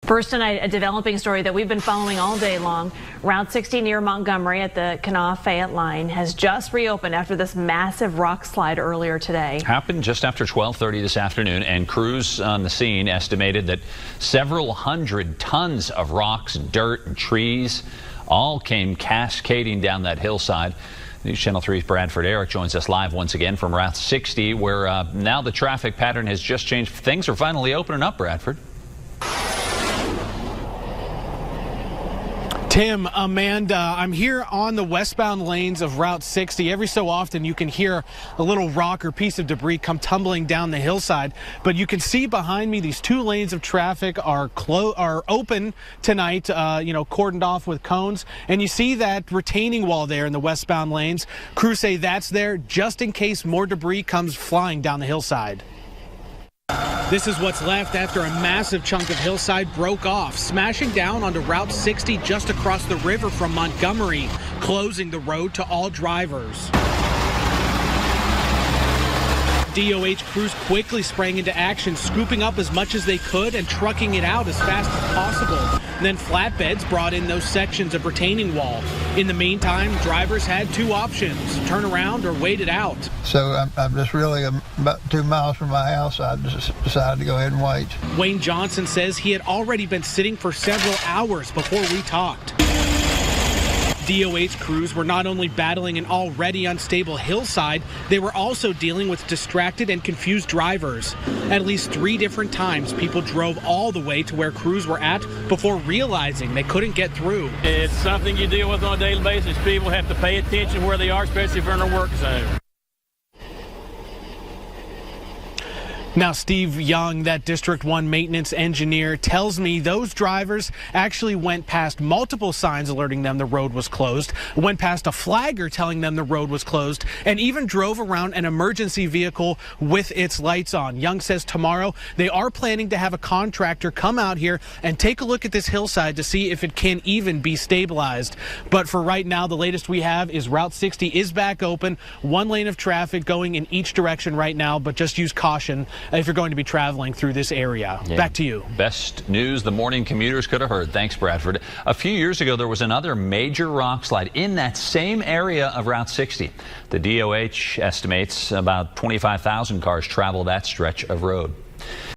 First tonight, a developing story that we've been following all day long. Route 60 near Montgomery at the Kanawha-Fayette line has just reopened after this massive rock slide earlier today. Happened just after 12:30 this afternoon, and crews on the scene estimated that several hundred tons of rocks, dirt, and trees all came cascading down that hillside. News Channel 3's Bradford Eric joins us live once again from Route 60, where now the traffic pattern has just changed. Things are finally opening up, Bradford. Tim, Amanda, I'm here on the westbound lanes of Route 60. Every so often you can hear a little rock or piece of debris come tumbling down the hillside. But you can see behind me these two lanes of traffic are open tonight, cordoned off with cones. And you see that retaining wall there in the westbound lanes. Crews say that's there just in case more debris comes flying down the hillside. This is what's left after a massive chunk of hillside broke off, smashing down onto Route 60 just across the river from Montgomery, closing the road to all drivers. DOH crews quickly sprang into action, scooping up as much as they could and trucking it out as fast as possible. And then flatbeds brought in those sections of retaining wall. In the meantime, drivers had two options: turn around or wait it out. So I'm just really about 2 miles from my house. I just decided to go ahead and wait. Wayne Johnson says he had already been sitting for several hours before we talked. DOH crews were not only battling an already unstable hillside, they were also dealing with distracted and confused drivers. At least 3 different times, people drove all the way to where crews were at before realizing they couldn't get through. It's something you deal with on a daily basis. People have to pay attention where they are, especially if they're in a work zone. Now, Steve Young, that District 1 maintenance engineer, tells me those drivers actually went past multiple signs alerting them the road was closed, went past a flagger telling them the road was closed, and even drove around an emergency vehicle with its lights on. Young says tomorrow they are planning to have a contractor come out here and take a look at this hillside to see if it can even be stabilized. But for right now, the latest we have is Route 60 is back open. 1 lane of traffic going in each direction right now, but just use caution if you're going to be traveling through this area. Yeah. Back to you. Best news the morning commuters could have heard. Thanks, Bradford. A few years ago, there was another major rock slide in that same area of Route 60. The DOH estimates about 25,000 cars travel that stretch of road.